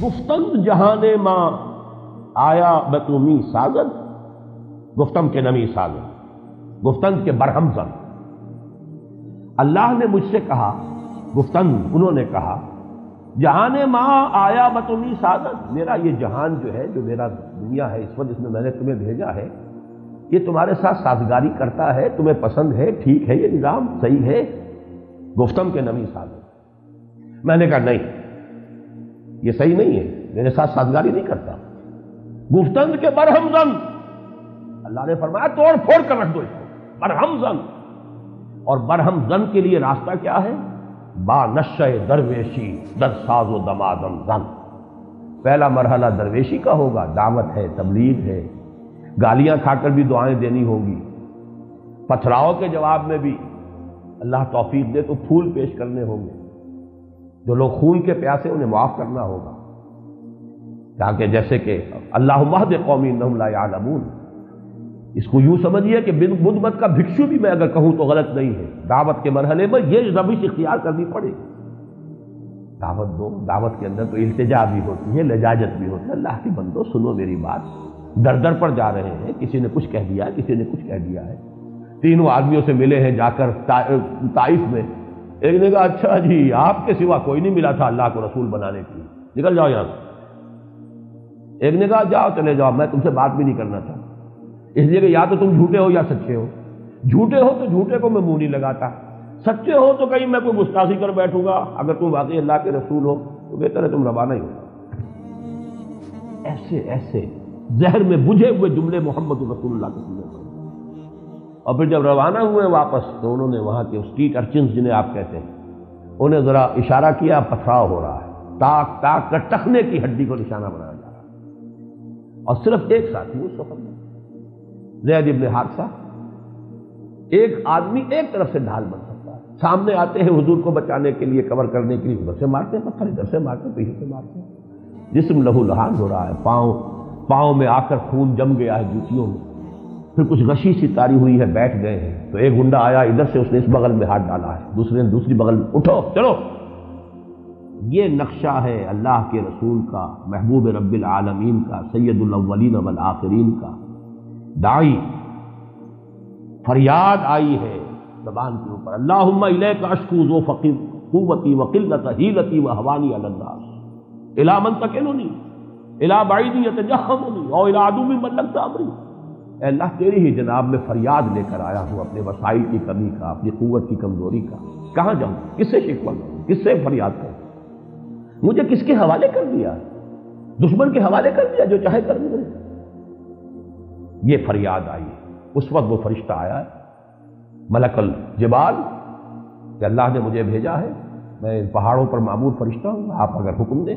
گفتند جہان ماں آیا بتومی سازد، گفتم کے نمی سازد، گفتند کے برہم زن۔ اللہ نے مجھ سے کہا، گفتند انہوں نے کہا، جہان ماں آیا بتومی سازد، میرا یہ جہان جو ہے، جو میرا دنیا ہے اس وقت جس میں میں نے تمہیں بھیجا ہے، یہ تمہارے ساتھ سازگاری کرتا ہے، تمہیں پسند ہے، ٹھیک ہے، یہ نظام صحیح ہے؟ گفتم کے نمی سازد۔ میں نے کہا نہیں، یہ صحیح نہیں ہے، میرے ساتھ سازگاری نہیں کرتا۔ گفتند کے برہم زن، اللہ نے فرمایا توڑ پھوڑ کر رکھ دو اس کو، برہم زن۔ اور برہم زن کے لیے راستہ کیا ہے؟ با نشہ درویشی در ساز و دمادم زن۔ پہلا مرحلہ درویشی کا ہوگا، دعوت ہے، تبلیغ ہے، گالیاں کھا کر بھی دعائیں دینی ہوں گی، پتھراؤ کے جواب میں بھی اللہ توفیق دے تو پھول پیش کرنے ہوں گے، جو لوگ خون کے پیاسے انہیں معاف کرنا ہوگا، تاکہ جیسے کہ اللہم اہد قومی انہم لا یعلمون، اس کو یوں سمجھیے کہ بدھ مت کا بھکشو بھی میں اگر کہوں تو غلط نہیں ہے، دعوت کے مرحلے میں یہ روش اختیار کرنی پڑے گی۔ دعوت دو، دعوت کے اندر تو التجا بھی ہوتی ہے، لجاجت بھی ہوتی ہے، اللہ کے بندو سنو میری بات، در در پر جا رہے ہیں، کسی نے کچھ کہہ دیا، کسی نے کچھ کہہ دیا ہے، تینوں آدمیوں سے ملے ہیں جا کر طائف میں، ایک نے کہا اچھا جی آپ کے سوا کوئی نہیں ملا تھا اللہ کو رسول بنانے کے لیے، نکل جاؤ یہاں سے۔ ایک نے کہا جاؤ چلے جاؤ، میں تم سے بات بھی نہیں کرنا تھا، اس لیے کہ یا تو تم جھوٹے ہو یا سچے ہو، جھوٹے ہو تو جھوٹے کو میں منہ نہیں لگاتا، سچے ہو تو کہیں میں کوئی گستاخی کر بیٹھوں گا، اگر تم واقعی اللہ کے رسول ہو تو بہتر ہے تم روانہ ہی ہو۔ ایسے ایسے زہر میں بجھے ہوئے جملے محمد رسول اللہ کے سننے پڑے، اور پھر جب روانہ ہوئے واپس تو انہوں نے وہاں کے اسٹریٹ ارچنز جنہیں آپ کہتے ہیں انہیں ذرا اشارہ کیا، پتھراؤ ہو رہا ہے، تاک تاک کر ٹخنے کی ہڈی کو نشانہ بنایا جا رہا ہے، اور صرف ایک ساتھی اس سفر میں زید ابن حارثہ، ایک آدمی ایک طرف سے ڈھال بن سکتا ہے، سامنے آتے ہیں حضور کو بچانے کے لیے، کور کرنے کے لیے، ادھر سے مارتے ہیں پتھر، ادھر سے مارتے ہیں، پیچھے سے مارتے ہیں، جسم لہو لہان ہو رہا ہے، پاؤں میں آ کر خون جم گیا ہے جوتیوں میں، پھر کچھ غشی سی تاری ہوئی ہے، بیٹھ گئے ہیں، تو ایک گنڈا آیا ادھر سے، اس نے اس بغل میں ہاتھ ڈالا ہے، دوسرے نے دوسری بغل میں، اٹھو چلو۔ یہ نقشہ ہے اللہ کے رسول کا، محبوب رب العالمین کا، سید الاولین والآخرین کا۔ داعی فریاد آئی ہے زبان کے اوپر، اللہم الیک اشکو ذو قوتی وقلت حیلتی وہوانی علی الناس الی من تکلنی الی بعید یتجہمنی او الی عدو من لک امری۔ اے اللہ تیری ہی جناب میں فریاد لے کر آیا ہوں، اپنے وسائل کی کمی کا، اپنی قوت کی کمزوری کا، کہاں جاؤں، کس سے شکوہ کروں، کس سے فریاد کروں، مجھے کس کے حوالے کر دیا، دشمن کے حوالے کر دیا، جو چاہے کر دے۔ یہ فریاد آئی، اس وقت وہ فرشتہ آیا ہے ملک الجبال کہ اللہ نے مجھے بھیجا ہے، میں ان پہاڑوں پر معمور فرشتہ ہوں، آپ اگر حکم دیں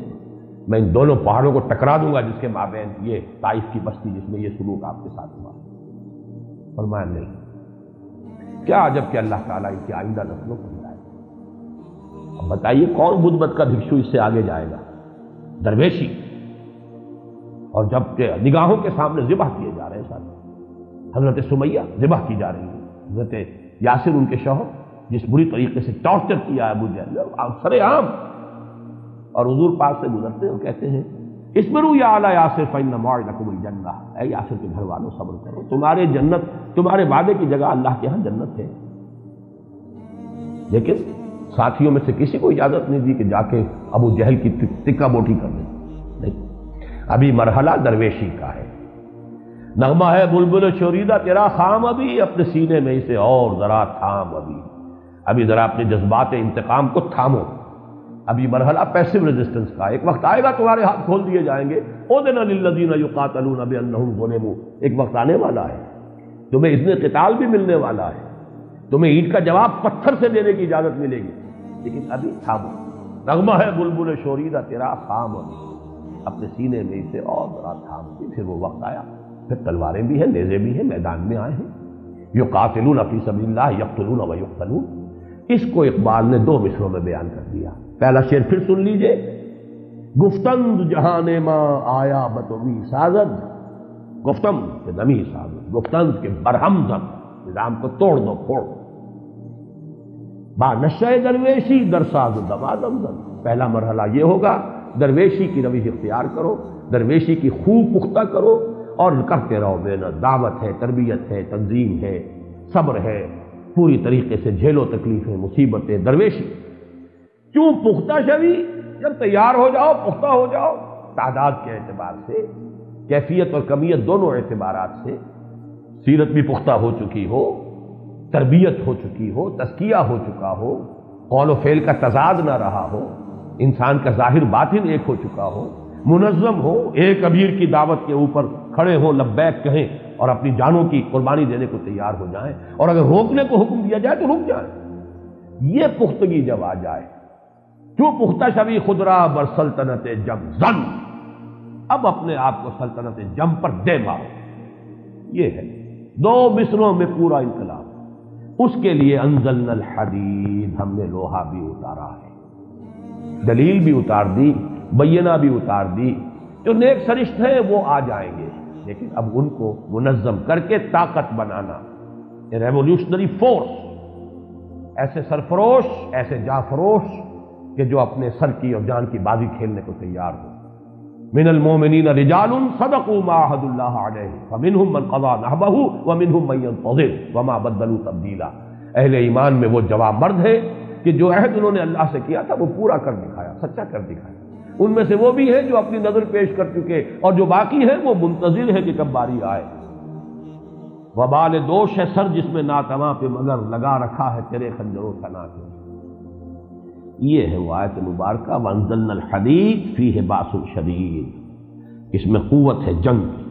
میں ان دونوں پہاڑوں کو ٹکرا دوں گا جس کے مابین یہ طائف کی بستی جس میں یہ سلوک آپ کے ساتھ ہوا۔ فرمایا نہیں، کیا عجب کہ اللہ تعالیٰ ان کی آئندہ نسلوں کو ہدایت دے۔ اب بتائیے کون بدھ مت کا بھکشو اس سے آگے جائے گا؟ درویشی، اور جب کہ نگاہوں کے سامنے ذبح کیے جا رہے ہیں ساتھ، حضرت سمیہ ذبح کی جا رہی ہے، حضرت یاسر ان کے شوہر جس بری طریقے سے ٹارچر کیا ہے ابو جہل سر عام، اور حضور پاک سے گزرتے ہیں اور کہتے ہیں اسبروا یا اعلی یاسر فإن موعدکم الجنہ، اے یاسر کے گھر والوں صبر کرو، تمہارے جنت، تمہارے وعدے کی جگہ اللہ کے ہاں جنت ہے۔ لیکن ساتھیوں میں سے کسی کو اجازت نہیں دی کہ جا کے ابو جہل کی تکہ بوٹی کر دیں، نہیں، ابھی مرحلہ درویشی کا ہے۔ نغمہ ہے بلبل شوریدہ تیرا خام ابھی، اپنے سینے میں اسے اور ذرا تھام ابھی ذرا اپنے جذبات انتقام کو تھامو، ابھی مرحلہ پیسو ریزسٹنس کا، ایک وقت آئے گا تمہارے ہاتھ کھول دیے جائیں گے، اذن للذین یقاتلون بانہم ظلموا، ایک وقت آنے والا ہے، تمہیں اذن قتال بھی ملنے والا ہے، تمہیں اینٹ کا جواب پتھر سے دینے کی اجازت ملے گی، لیکن ابھی تھامو۔ نغمہ ہے بلبل شوریدہ تیرا خام ابھی، اپنے سینے میں اسے اور ذرا تھام ابھی، پھر وہ وقت آیا، پھر تلواریں بھی ہیں، نیزے بھی ہیں، میدان میں آئے ہیں، یقاتلون فی سبیل اللہ یقتلون و یقتلون۔ اس کو اقبال نے دو مصروں میں بیان کر دیا۔ پہلا شعر پھر سن لیجئے، گفتند جہان ماں آیا بتومی سازد، گفتم کے نمی سازد، گفتند کے برہم زن، نظام کو توڑ دو پھوڑ دو، با نشہ درویشی در ساز دمادم زن۔ پہلا مرحلہ یہ ہوگا درویشی کی روش اختیار کرو، درویشی کی خوب پختہ کرو اور کرتے رہو محنت، دعوت ہے، تربیت ہے، تنظیم ہے، صبر ہے، پوری طریقے سے جھیلو تکلیفیں، مصیبتیں، درویشی کیوں پختہ شوی، جب تیار ہو جاؤ، پختہ ہو جاؤ، تعداد کے اعتبار سے، کیفیت اور کمیت دونوں اعتبارات سے، سیرت بھی پختہ ہو چکی ہو، تربیت ہو چکی ہو، تزکیہ ہو چکا ہو، قول و فعل کا تضاد نہ رہا ہو، انسان کا ظاہر باطن ایک ہو چکا ہو، منظم ہو، ایک امیر کی دعوت کے اوپر کھڑے ہو، لبیک کہیں اور اپنی جانوں کی قربانی دینے کو تیار ہو جائیں، اور اگر روکنے کو حکم دیا جائے تو رک جائیں۔ یہ پختگی جب آ جائے، کیوں پختہ شوی خدرا بر سلطنت جم زن، اب اپنے آپ کو سلطنت جم پر دے مارو۔ یہ ہے دو مصروں میں پورا انقلاب۔ اس کے لیے انزلنا الحدید، ہم نے لوہا بھی اتارا ہے، دلیل بھی اتار دی، بینہ بھی اتار دی۔ جو نیک سرشت ہیں وہ آ جائیں گے، لیکن اب ان کو منظم کر کے طاقت بنانا، ریولیوشنری فورس، ایسے سرفروش، ایسے جافروش کہ جو اپنے سر کی اور جان کی بازی کھیلنے کو تیار ہو۔ من المؤمنین رجال صدقوا ما عاهدوا الله علیہ فمنهم من قضى نحبه ومنهم من ينتظر وما بدلوا تبدیلا۔ اہل ایمان میں وہ جوان مرد ہیں کہ جو عہد انہوں نے اللہ سے کیا تھا وہ پورا کر دکھایا، سچا کر دکھایا۔ ان میں سے وہ بھی ہیں جو اپنی نظر پیش کر چکے، اور جو باقی ہیں وہ منتظر ہیں کہ کب باری آئے۔ وبال دوش ہے سر جس میں ناتواں پہ مگر لگا رکھا ہے تیرے خنجروں کا ناطق۔ یہ ہے وہ آیت مبارکہ وانزلنا الحدید فیہ باس شدید، اس میں قوت ہے جنگ کی۔